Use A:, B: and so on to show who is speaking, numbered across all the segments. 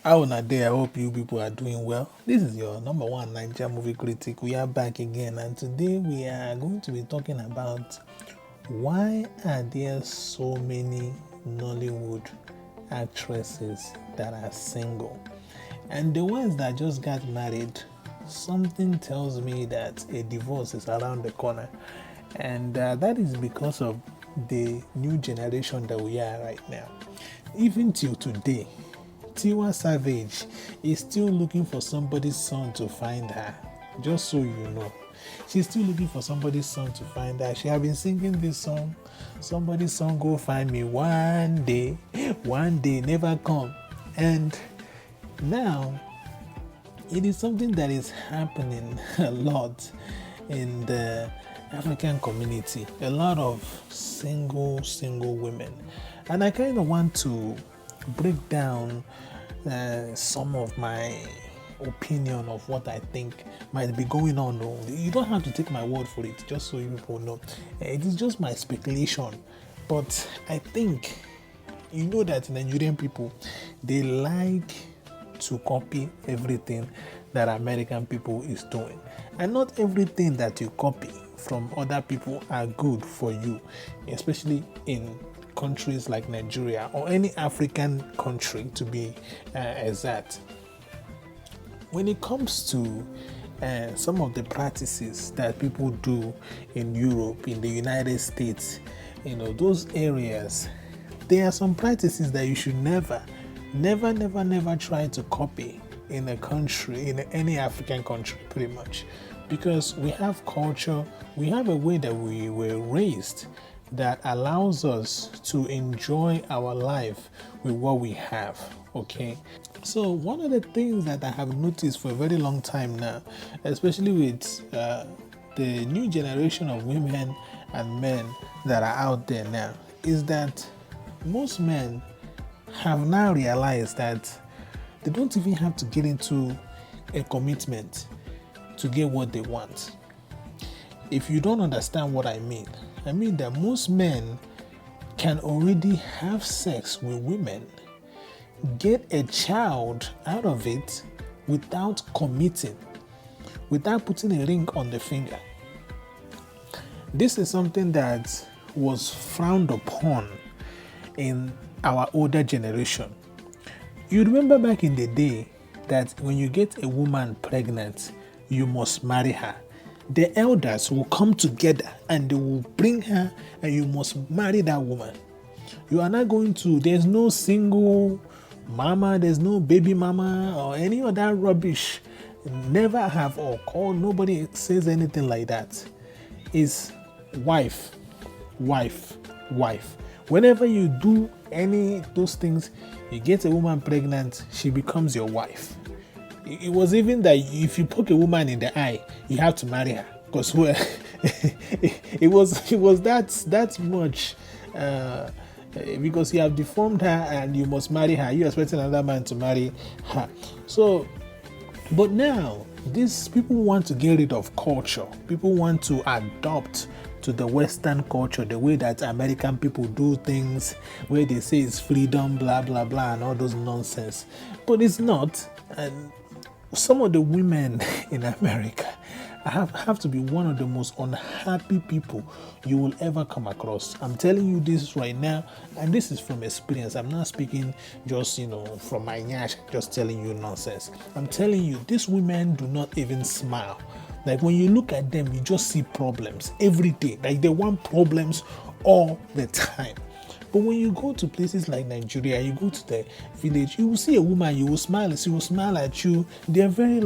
A: How na day? I hope you people are doing well. This is your number one Niger movie critic. We are back again, and today we are going to be talking about why are there so many Nollywood actresses that are single, and the ones that just got married. Something tells me that a divorce is around the corner, and that is because of the new generation that we are right now. Even till today, Tiwa Savage is still looking for somebody's son to find her. Just so you know, she's still looking for somebody's son to find her. She has been singing this song. Somebody's son go find me one day never come. And now it is something that is happening a lot in the African community. A lot of single women. And I kind of want to break down some of my opinion of what I think might be going on. No, you don't have to take my word for it, just so you people know. It is just my speculation. But I think you know that Nigerian people, they like to copy everything that American people is doing. And not everything that you copy from other people are good for you, especially in countries like Nigeria or any African country to be exact. When it comes to some of the practices that people do in Europe, in the United States, those areas, there are some practices that you should never try to copy in a country, in any African country, pretty much. Because we have culture, we have a way that we were raised that allows us to enjoy our life with what we have. Okay. So, one of the things that I have noticed for a very long time now, especially with the new generation of women and men that are out there now, is that most men have now realized that they don't even have to get into a commitment to get what they want. If you don't understand what I mean that most men can already have sex with women, get a child out of it without committing, without putting a ring on the finger. This is something that was frowned upon in our older generation. You remember back in the day that when you get a woman pregnant, you must marry her. The elders will come together and they will bring her, and you must marry that woman. You are not going to, there's no single mama, there's no baby mama or any other rubbish. Never have or call, nobody says anything like that. It's wife, wife, wife. Whenever you do any those things, you get a woman pregnant, she becomes your wife. It was even that if you poke a woman in the eye, you have to marry her, because well, it was that much. Because you have deformed her and you must marry her, you expect another man to marry her. So, but now these people want to get rid of culture. People want to adopt to the Western culture, the way that American people do things, where they say it's freedom, blah blah blah, and all those nonsense. But it's not. And some of the women in America have to be one of the most unhappy people you will ever come across. I'm telling you this right now, and this is from experience. I'm not speaking just from my nyash, just telling you nonsense. I'm telling you, these women do not even smile. Like when you look at them, you just see problems every day. Like they want problems all the time. But when you go to places like Nigeria, you go to the village, you will see a woman, you will smile, she will smile at you. They're very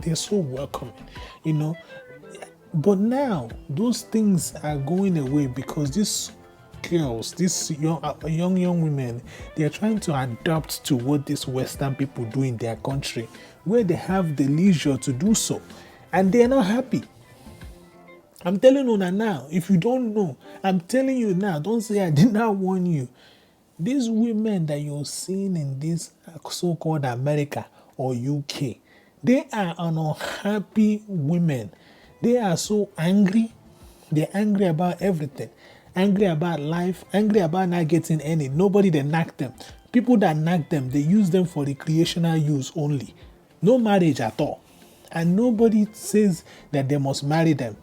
A: they're so welcoming, But now those things are going away because these girls, these young women, they are trying to adapt to what these Western people do in their country, where they have the leisure to do so, and they are not happy. I'm telling you now, if you don't know, I'm telling you now, don't say I did not warn you. These women that you're seeing in this so-called America or UK, they are unhappy women. They are so angry. They're angry about everything. Angry about life. Angry about not getting any. Nobody they knock them. People that knack them, they use them for recreational use only. No marriage at all. And nobody says that they must marry them.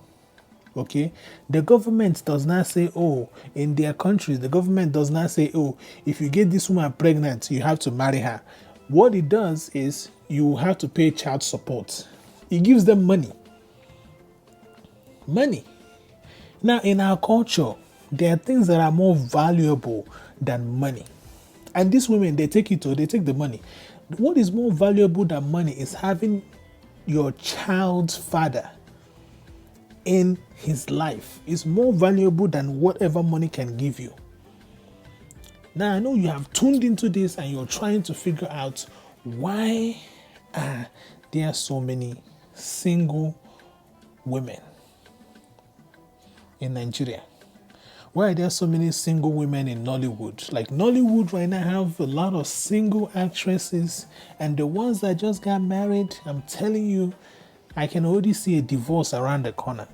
A: Okay? The government does not say, oh, in their countries, the government does not say, oh, if you get this woman pregnant, you have to marry her. What it does is you have to pay child support. It gives them money. Money. Now, in our culture, there are things that are more valuable than money. And these women, they take the money. What is more valuable than money is having your child's father in his life. It's more valuable than whatever money can give you. Now, I know you have tuned into this and you're trying to figure out why are there so many single women in Nigeria. Why are there so many single women in Nollywood? Like Nollywood right now have a lot of single actresses, and the ones that just got married, I'm telling you, I can already see a divorce around the corner.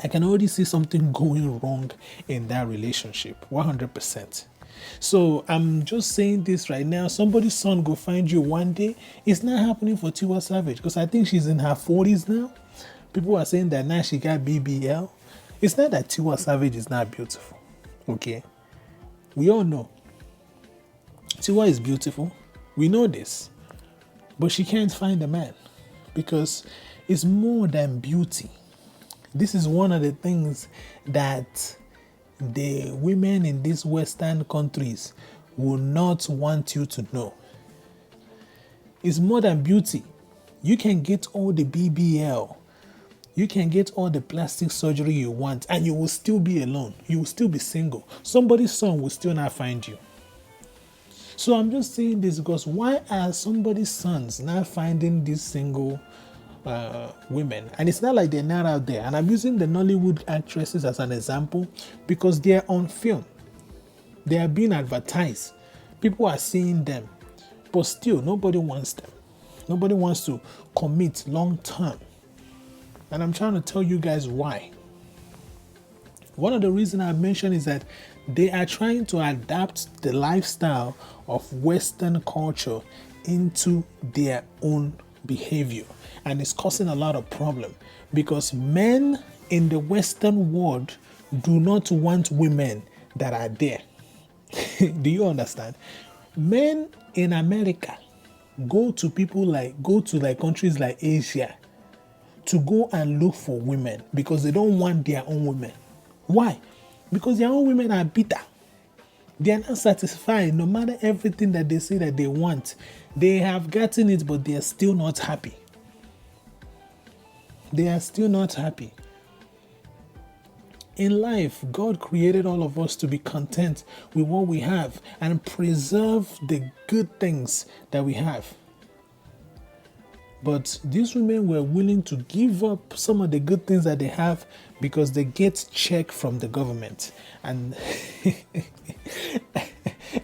A: I can already see something going wrong in that relationship, 100%. So I'm just saying this right now. Somebody's son go find you one day. It's not happening for Tiwa Savage because I think she's in her 40s now. People are saying that now she got BBL. It's not that Tiwa Savage is not beautiful, okay? We all know. Tiwa is beautiful. We know this. But she can't find a man because it's more than beauty. This is one of the things that the women in these Western countries will not want you to know. It's more than beauty. You can get all the BBL. You can get all the plastic surgery you want and you will still be alone. You will still be single. Somebody's son will still not find you. So I'm just saying this because why are somebody's sons not finding these single women? And it's not like they're not out there. And I'm using the Nollywood actresses as an example because they're on film. They are being advertised. People are seeing them. But still, nobody wants them. Nobody wants to commit long term. And I'm trying to tell you guys why. One of the reasons I mentioned is that they are trying to adapt the lifestyle of Western culture into their own behavior. And it's causing a lot of problem because men in the Western world do not want women that are there. Do you understand? Men in America go to countries like Asia to go and look for women because they don't want their own women. Why? Because their own women are bitter. They are not satisfied no matter everything that they say that they want. They have gotten it, but they are still not happy. They are still not happy. In life, God created all of us to be content with what we have and preserve the good things that we have. But these women were willing to give up some of the good things that they have because they get check from the government. And,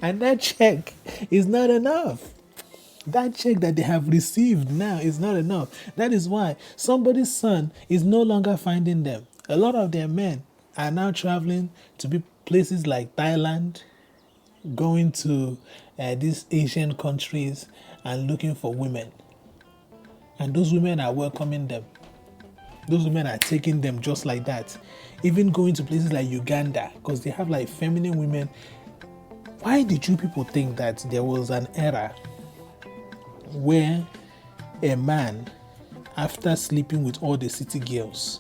A: and that check is not enough. That check that they have received now is not enough. That is why somebody's son is no longer finding them. A lot of their men are now traveling to places like Thailand, going to these Asian countries and looking for women. And those women are welcoming them. Those women are taking them just like that. Even going to places like Uganda, because they have like feminine women. Why did you people think that there was an era where a man, after sleeping with all the city girls,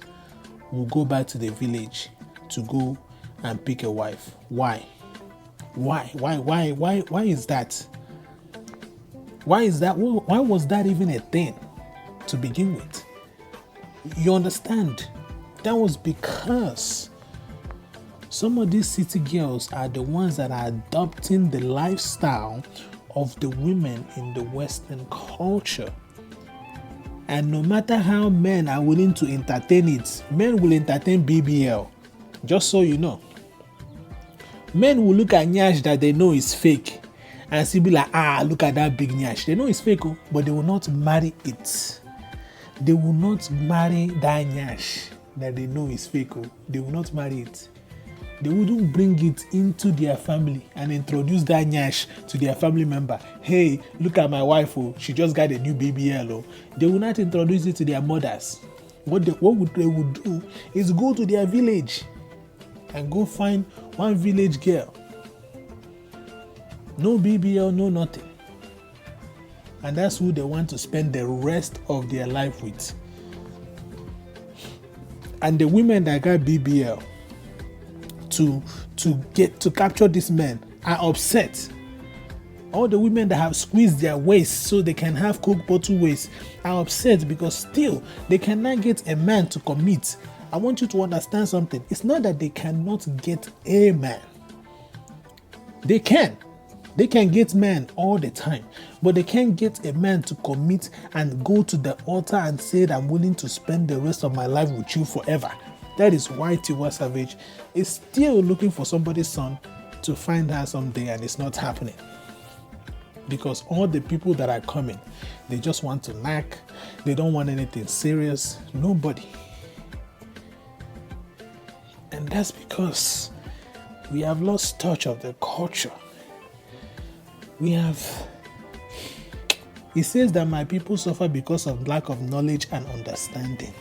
A: will go back to the village to go and pick a wife? Why? Why is that? Why is that? Why was that even a thing to begin with? You understand? That was because some of these city girls are the ones that are adopting the lifestyle of the women in the Western culture. And no matter how men are willing to entertain it, men will entertain BBL. Just so you know. Men will look at nyash that they know is fake and still be like, look at that big nyash. They know it's fake, but they will not marry it. They will not marry that nyash that they know is fake. They will not marry it. They wouldn't bring it into their family and introduce that nyash to their family member. Hey, look at my wife, oh, she just got a new BBL. Oh. They will not introduce it to their mothers. What they would do is go to their village and go find one village girl. No BBL, no nothing. And that's who they want to spend the rest of their life with. And the women that got BBL to capture these men are upset. All the women that have squeezed their waist so they can have Coke bottle waist are upset because still they cannot get a man to commit. I want you to understand something. It's not that they cannot get a man. They can. They can get men all the time, but they can't get a man to commit and go to the altar and say that I'm willing to spend the rest of my life with you forever. That is why Tiwa Savage is still looking for somebody's son to find her someday, and it's not happening. Because all the people that are coming, they just want to knack. They don't want anything serious. Nobody. And that's because we have lost touch of the culture. It says that my people suffer because of lack of knowledge and understanding.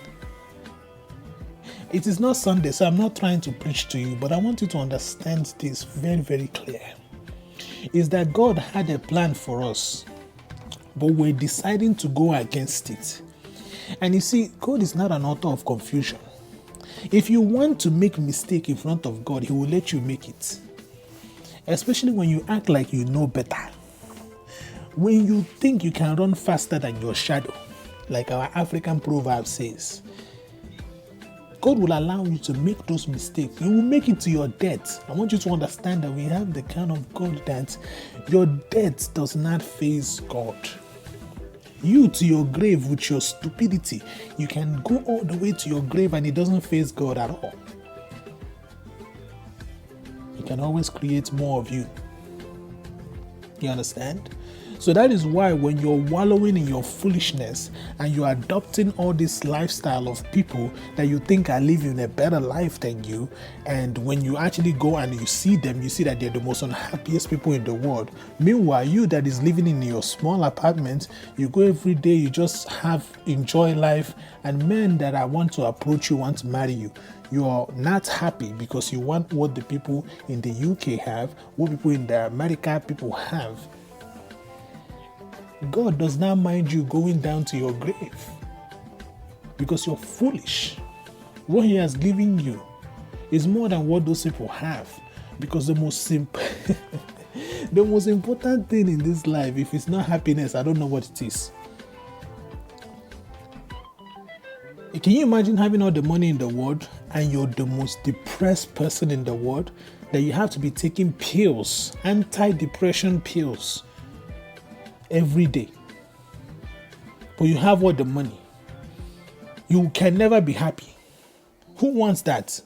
A: It is not Sunday, so I'm not trying to preach to you, but I want you to understand this very, very clear. Is that God had a plan for us, but we're deciding to go against it. And you see, God is not an author of confusion. If you want to make a mistake in front of God, He will let you make it. Especially when you act like you know better. When you think you can run faster than your shadow, like our African proverb says, God will allow you to make those mistakes. You will make it to your death. I want you to understand that we have the kind of God that your death does not faze God. You to your grave with your stupidity, you can go all the way to your grave and it doesn't faze God at all. He can always create more of you. You understand? So that is why when you're wallowing in your foolishness and you're adopting all this lifestyle of people that you think are living a better life than you, and when you actually go and you see them, you see that they're the most unhappiest people in the world. Meanwhile, you that is living in your small apartment, you go every day, you just enjoy life, and men that want to approach you, want to marry you, you're not happy because you want what the people in the UK have, what people in the America people have. God does not mind you going down to your grave because you're foolish. What He has given you is more than what those people have, because the most important thing in this life, if it's not happiness, I don't know what it is. Can you imagine having all the money in the world and you're the most depressed person in the world, that you have to be taking pills, anti-depression pills, every day? But you have all the money. You can never be happy. Who wants that?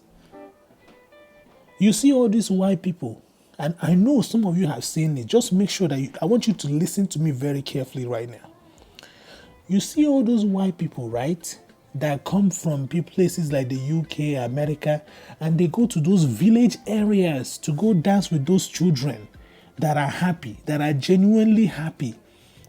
A: You see all these white people, and I know some of you have seen it. Just make sure that I want you to listen to me very carefully right now. You see all those white people, right, that come from places like the UK, America, and they go to those village areas to go dance with those children that are happy, that are genuinely happy.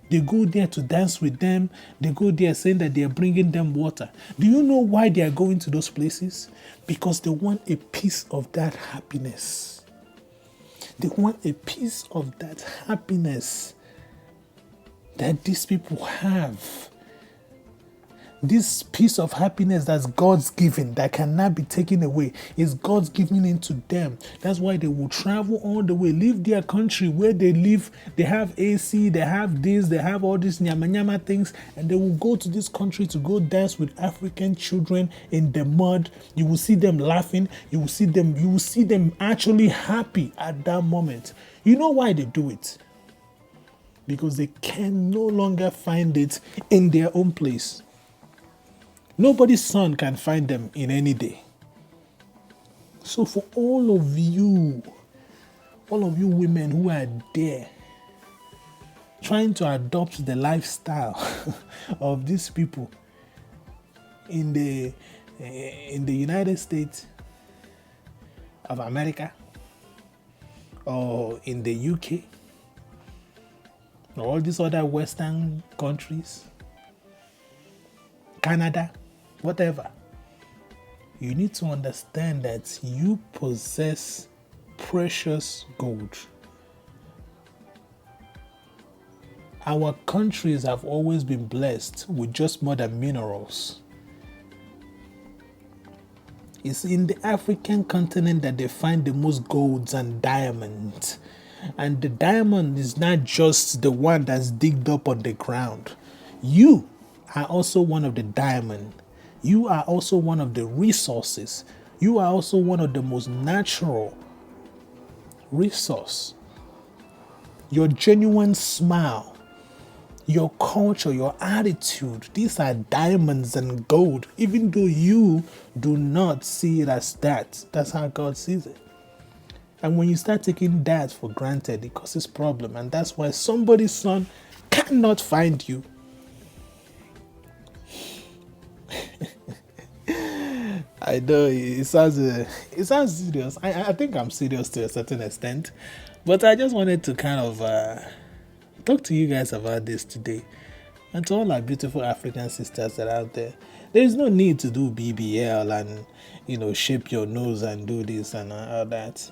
A: They go there to dance with them. They go there saying that they are bringing them water. Do you know why they are going to those places? Because they want a piece of that happiness. They want a piece of that happiness that these people have. This piece of happiness that's God's given, that cannot be taken away, is God's giving into them. That's why they will travel all the way, leave their country where they live. They have AC, they have this, they have all these nyama nyama things, and they will go to this country to go dance with African children in the mud. You will see them laughing. You will see them actually happy at that moment. You know why they do it? Because they can no longer find it in their own place. Nobody's son can find them in any day. So for all of you women who are there trying to adopt the lifestyle of these people in the United States, of America or in the UK or all these other Western countries, Canada, whatever, you need to understand that you possess precious gold. Our countries have always been blessed with just more than minerals. It's in the African continent that they find the most golds and diamonds. And the diamond is not just the one that's digged up on the ground. You are also one of the diamond. You are also one of the resources. You are also one of the most natural resource. Your genuine smile, your culture, your attitude, these are diamonds and gold, even though you do not see it as that. That's how God sees it. And when you start taking that for granted, it causes problem. And that's why somebody's son cannot find you. I know it sounds serious. I think I'm serious to a certain extent. But I just wanted to kind of talk to you guys about this today. And to all our beautiful African sisters that are out there, there is no need to do BBL and, shape your nose and do this and all that.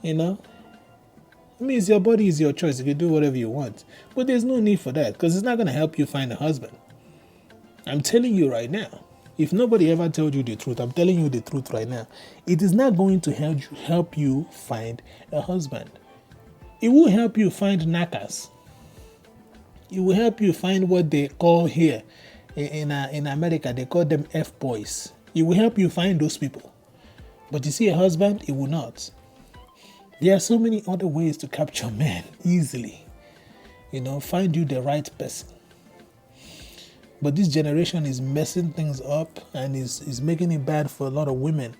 A: I mean, it's your body, is your choice. You can do whatever you want. But there's no need for that because it's not going to help you find a husband. I'm telling you right now. If nobody ever told you the truth, I'm telling you the truth right now. It is not going to help you find a husband. It will help you find knackers. It will help you find what they call here in America, they call them F-boys. It will help you find those people. But you see a husband, it will not. There are so many other ways to capture men easily. Find you the right person. But this generation is messing things up and is making it bad for a lot of women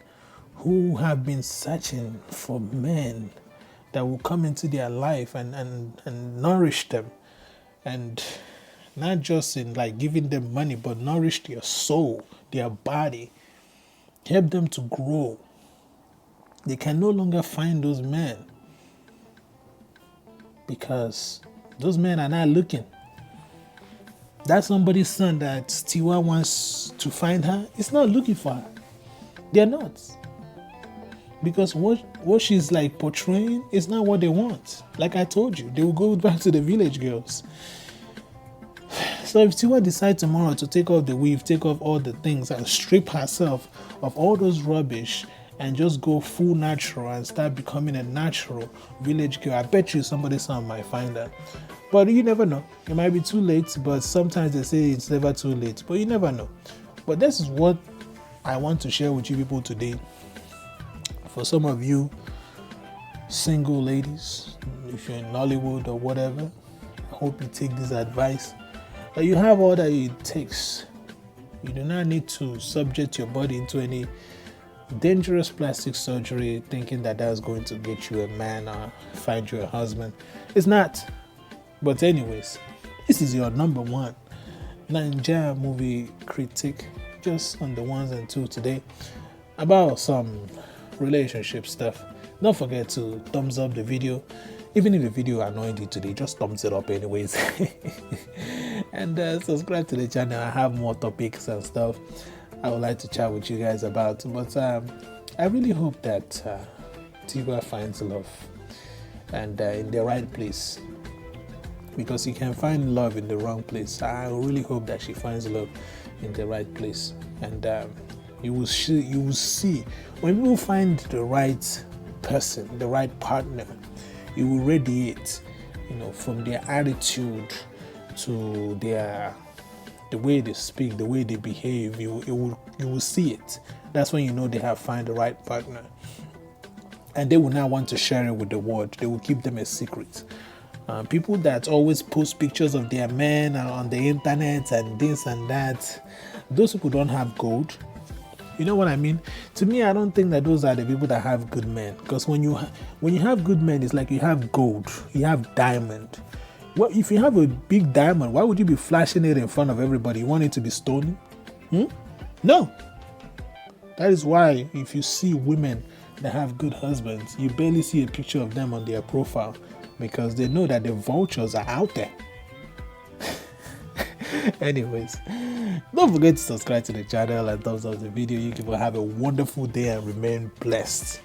A: who have been searching for men that will come into their life and nourish them. And not just in like giving them money, but nourish their soul, their body, help them to grow. They can no longer find those men because those men are not looking. That's somebody's son that Tiwa wants to find her. It's not looking for her. They're not. Because what she's like portraying is not what they want. Like I told you, they will go back to the village girls. So if Tiwa decides tomorrow to take off the weave, take off all the things and strip herself of all those rubbish and just go full natural and start becoming a natural village girl, I bet you somebody's son might find her. But you never know. It might be too late, but sometimes they say it's never too late. But you never know. But this is what I want to share with you people today. For some of you single ladies, if you're in Nollywood or whatever, I hope you take this advice. That you have all that it takes. You do not need to subject your body into any dangerous plastic surgery thinking that that's going to get you a man or find you a husband. It's not. But anyways, this is your number one Nigeria movie critic, just on the ones and two today, about some relationship stuff. Don't forget to thumbs up the video. Even if the video annoyed you today, just thumbs it up anyways. And subscribe to the channel. I have more topics and stuff I would like to chat with you guys about. But I really hope that Tiwa finds love and in the right place. Because you can find love in the wrong place. I really hope that she finds love in the right place. And you will see when people find the right person, the right partner, it will radiate, from their attitude to the way they speak, the way they behave. You will see it. That's when you know they have found the right partner. And they will not want to share it with the world. They will keep them a secret. People that always post pictures of their men on the internet and this and that, those people don't have gold. You know what I mean? To me, I don't think that those are the people that have good men. Because when you have good men, it's like you have gold, you have diamond. Well, if you have a big diamond, why would you be flashing it in front of everybody? You want it to be stolen? No. That is why if you see women that have good husbands, you barely see a picture of them on their profile because they know that the vultures are out there. Anyways, don't forget to subscribe to the channel and thumbs up the video. You can have a wonderful day and remain blessed.